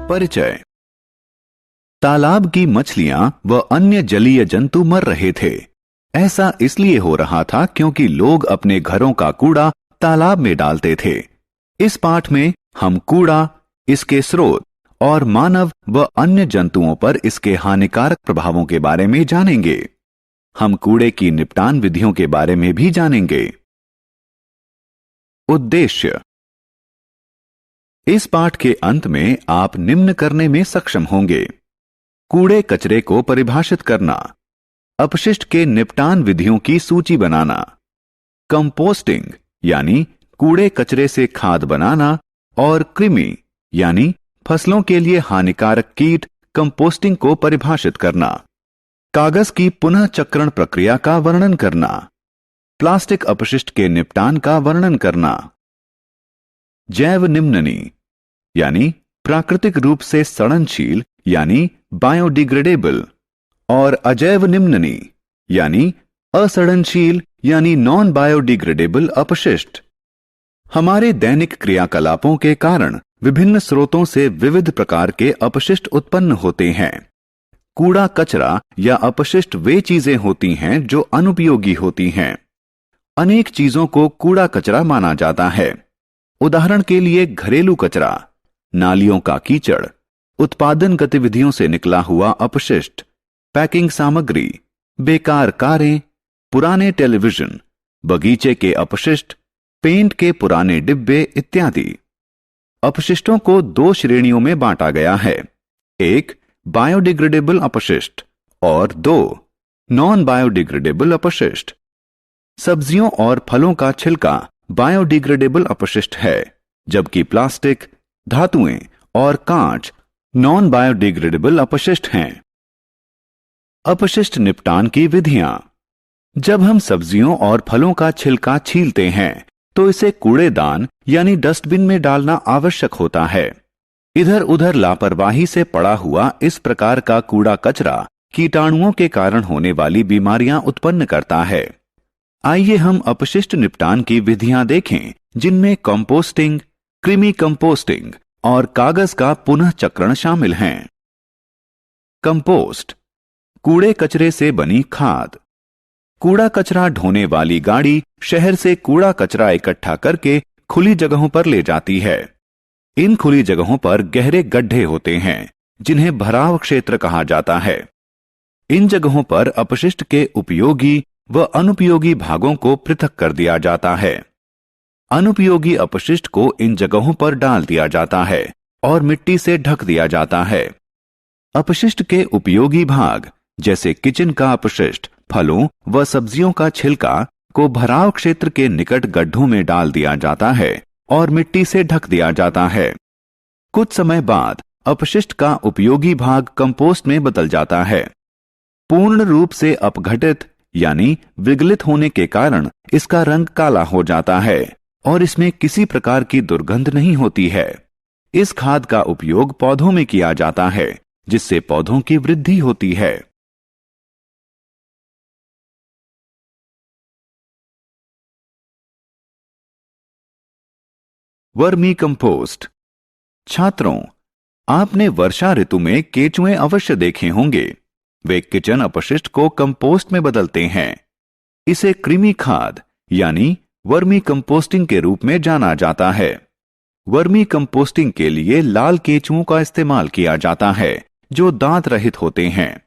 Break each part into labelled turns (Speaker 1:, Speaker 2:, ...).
Speaker 1: परिचय। तालाब की मछलियां व अन्य जलीय जंतु मर रहे थे। ऐसा इसलिए हो रहा था क्योंकि लोग अपने घरों का कूड़ा तालाब में डालते थे। इस पाठ में हम कूड़ा, इसके स्रोत और मानव व अन्य जंतुओं पर इसके हानिकारक प्रभावों के बारे में जानेंगे। हम कूड़े की निपटान विधियों के बारे में भी जानेंगे। उद्देश्य। इस पाठ के अंत में आप निम्न करने में सक्षम होंगे: कूड़े कचरे को परिभाषित करना, अपशिष्ट के निपटान विधियों की सूची बनाना, कंपोस्टिंग यानी कूड़े कचरे से खाद बनाना, और कृमि यानी फसलों के लिए हानिकारक कीट कंपोस्टिंग को परिभाषित करना, कागज की पुनः चक्रण प्रक्रिया का वर्णन करना, प्लास्टिक अपशिष्ट के निपटान का वर्णन करना, जैव निम्ननी यानी प्राकृतिक रूप से सड़नशील यानी बायोडिग्रेडेबल, और अजैव निम्ननी यानी असड़नशील यानी नॉन बायोडिग्रेडेबल अपशिष्ट। हमारे दैनिक क्रियाकलापों के कारण विभिन्न स्रोतों से विविध प्रकार के अपशिष्ट उत्पन्न होते हैं। कूड़ा कचरा या अपशिष्ट वे चीजें होती हैं जो अनुपयोगी होती हैं। अनेक चीजों को कूड़ा कचरा माना जाता है। उदाहरण के लिए घरेलू कचरा, नालियों का कीचड़, उत्पादन गतिविधियों से निकला हुआ अपशिष्ट, पैकिंग सामग्री, बेकार कारें, पुराने टेलीविजन, बगीचे के अपशिष्ट, पेंट के पुराने डिब्बे इत्यादि। अपशिष्टों को दो श्रेणियों में बांटा गया है: एक बायोडिग्रेडेबल अपशिष्ट और दो नॉन बायोडिग्रेडेबल अपशिष्ट। सब्जियों और फलों का छिलका बायोडिग्रेडेबल अपशिष्ट है, जबकि प्लास्टिक, धातुएं और कांच नॉन बायोडिग्रेडेबल अपशिष्ट हैं। अपशिष्ट निपटान की विधियां। जब हम सब्जियों और फलों का छिलका छीलते हैं तो इसे कूड़ेदान यानी डस्टबिन में डालना आवश्यक होता है। इधर उधर लापरवाही से पड़ा हुआ इस प्रकार का कूड़ा कचरा कीटाणुओं के कारण होने वाली बीमारियां उत्पन्न करता है। आइए हम अपशिष्ट निपटान की विधियां देखें, जिनमें कंपोस्टिंग, कृमि कंपोस्टिंग और कागज का पुनः चक्रण शामिल हैं। कंपोस्ट, कूड़े कचरे से बनी खाद। कूड़ा कचरा ढोने वाली गाड़ी शहर से कूड़ा कचरा इकट्ठा करके खुली जगहों पर ले जाती है। इन खुली जगहों पर गहरे गड्ढे होते हैं, जिन्हें भराव क्षेत्र कहा जाता है। इन जगहों पर अपशिष्ट के उपयोगी व अनुपयोगी भागों को पृथक कर दिया जाता है। अनुपयोगी अपशिष्ट को इन जगहों पर डाल दिया जाता है और मिट्टी से ढक दिया जाता है। अपशिष्ट के उपयोगी भाग जैसे किचन का अपशिष्ट, फलों व सब्जियों का छिलका को भराव क्षेत्र के निकट गड्ढों में डाल दिया जाता है और मिट्टी से ढक दिया जाता है। कुछ समय बाद अपशिष्ट का उपयोगी भाग कंपोस्ट में बदल जाता है। पूर्ण रूप से अपघटित यानी विगलित होने के कारण इसका रंग काला हो जाता है और इसमें किसी प्रकार की दुर्गंध नहीं होती है। इस खाद का उपयोग पौधों में किया जाता है, जिससे पौधों की वृद्धि होती है। Vermi compost. छात्रों, आपने वर्षा ऋतु में केंचुए अवश्य देखे होंगे। वे किचन अपशिष्ट को कंपोस्ट में बदलते हैं। इसे कृमि खाद यानी वर्मी कंपोस्टिंग के रूप में जाना जाता है। वर्मी कंपोस्टिंग के लिए लाल केंचुओं का इस्तेमाल किया जाता है, जो दांत रहित होते हैं।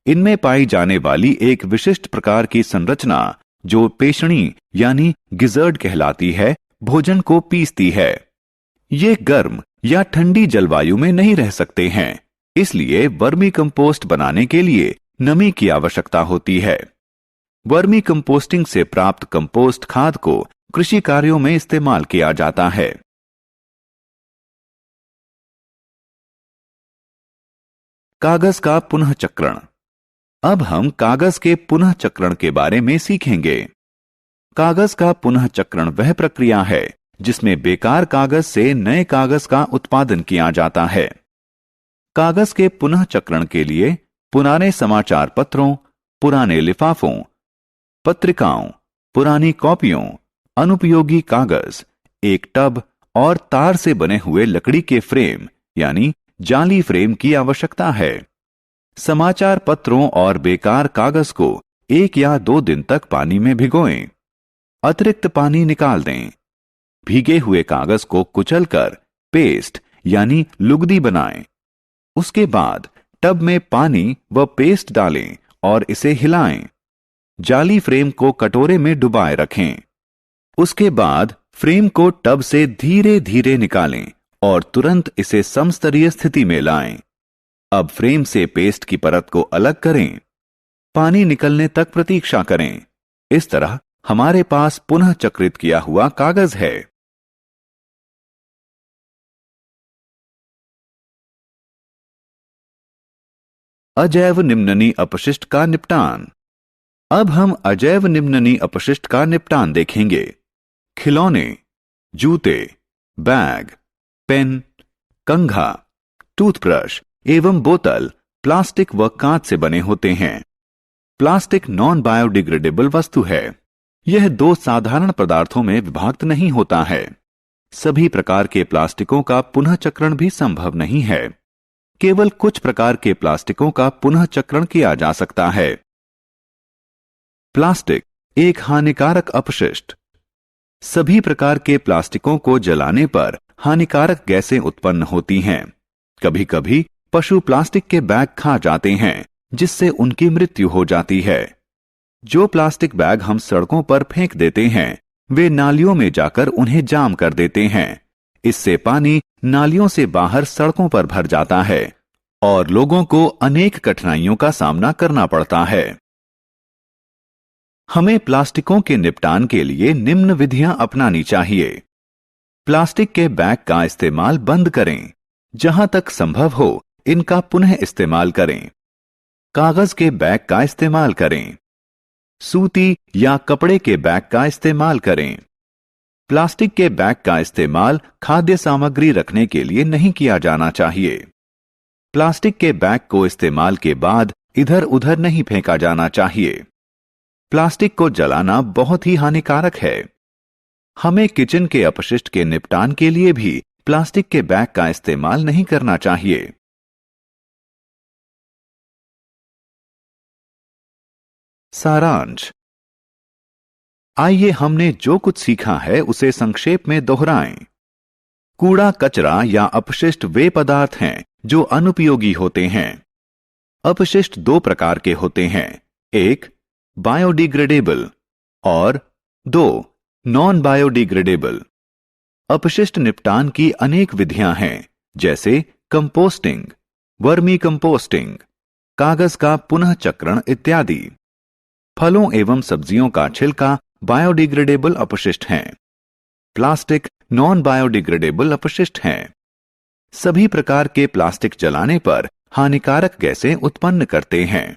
Speaker 1: इनमें पाई जाने वाली एक विशिष्ट प्रकार की संरचना, जो पेषणी यानी गिजर्ड कहलाती है, भोजन को पीसती है। ये गर्म या ठंडी जलवायु में नहीं रह सकते हैं, इसलिए वर्मी कंपोस्ट बनाने के लिए नमी की आवश्यकता होती है। वर्मी कंपोस्टिंग से प्राप्त कंपोस्ट खाद को कृषि कार्यों में इस्तेमाल किया जाता है। कागज का पुनः चक्रण। अब हम कागज के पुनः चक्रण के बारे में सीखेंगे। कागज का पुनः चक्रण वह प्रक्रिया है जिसमें बेकार कागज से नए कागज का उत्पादन किया जाता है। कागज के पुनः चक्रण के लिए पुराने समाचार पत्रों, पुराने लिफाफों, पत्रिकाओं, पुरानी कॉपियों, अनुपयोगी कागज, एक टब और तार से बने हुए लकड़ी के फ्रेम यानी जाली फ्रेम की आवश्यकता है। समाचार पत्रों और बेकार कागज को 1 या 2 दिन तक पानी में भिगोएं। अतिरिक्त पानी निकाल दें। भीगे हुए कागज को कुचलकर पेस्ट यानी लुगदी बनाएं। उसके बाद टब में पानी व पेस्ट डालें और इसे हिलाएं। जाली फ्रेम को कटोरे में डुबाए रखें। उसके बाद फ्रेम को टब से धीरे धीरे निकालें और तुरंत इसे समस्तरीय स्थिति में लाएं। अब फ्रेम से पेस्ट की परत को अलग करें। पानी निकलने तक प्रतीक्षा करें। इस तरह हमारे पास पुनः चक्रित किया हुआ कागज है। अजैव निम्ननी अपशिष्ट का निपटान। अब हम अजैव निम्ननी अपशिष्ट का निपटान देखेंगे। खिलौने, जूते, बैग, पेन, कंघा, टूथब्रश एवं बोतल प्लास्टिक व कांच से बने होते हैं। प्लास्टिक नॉन बायोडिग्रेडेबल वस्तु है। यह 2 साधारण पदार्थों में विभक्त नहीं होता है। सभी प्रकार के प्लास्टिकों का पुनः चक्रण भी संभव नहीं है। केवल कुछ प्रकार के प्लास्टिकों का पुनः चक्रण किया जा सकता है। प्लास्टिक एक हानिकारक अपशिष्ट। सभी प्रकार के प्लास्टिकों को जलाने पर हानिकारक गैसें उत्पन्न होती हैं। कभी कभी पशु प्लास्टिक के बैग खा जाते हैं, जिससे उनकी मृत्यु हो जाती है। जो प्लास्टिक बैग हम सड़कों पर फेंक देते हैं, वे नालियों में जाकर उन्हें जाम कर देते हैं। इससे पानी नालियों से बाहर सड़कों पर भर जाता है और लोगों को अनेक कठिनाइयों का सामना करना पड़ता है। हमें प्लास्टिकों के निपटान के लिए निम्न विधियां अपनानी चाहिए। प्लास्टिक के बैग का इस्तेमाल बंद करें। जहां तक संभव हो इनका पुनः इस्तेमाल करें। कागज के बैग का इस्तेमाल करें। सूती या कपड़े के बैग का इस्तेमाल करें। प्लास्टिक के बैग का इस्तेमाल खाद्य सामग्री रखने के लिए नहीं किया जाना चाहिए। प्लास्टिक के बैग को इस्तेमाल के बाद इधर उधर नहीं फेंका जाना चाहिए। प्लास्टिक को जलाना बहुत ही हानिकारक है। हमें किचन के अपशिष्ट के निपटान के लिए भी प्लास्टिक के बैग का इस्तेमाल नहीं करना चाहिए। सारांश। आइए हमने जो कुछ सीखा है उसे संक्षेप में दोहराएं। कूड़ा कचरा या अपशिष्ट वे पदार्थ हैं जो अनुपयोगी होते हैं। अपशिष्ट 2 प्रकार के होते हैं, 1 बायोडिग्रेडेबल और 2 नॉन बायोडिग्रेडेबल। अपशिष्ट निपटान की अनेक विधियां हैं, जैसे कंपोस्टिंग, वर्मी कंपोस्टिंग, कागज का पुनः चक्रण इत्यादि। फलों एवं सब्जियों का छिलका बायोडिग्रेडेबल अपशिष्ट हैं। प्लास्टिक नॉन बायोडिग्रेडेबल अपशिष्ट हैं। सभी प्रकार के प्लास्टिक जलाने पर हानिकारक गैसें उत्पन्न करते हैं।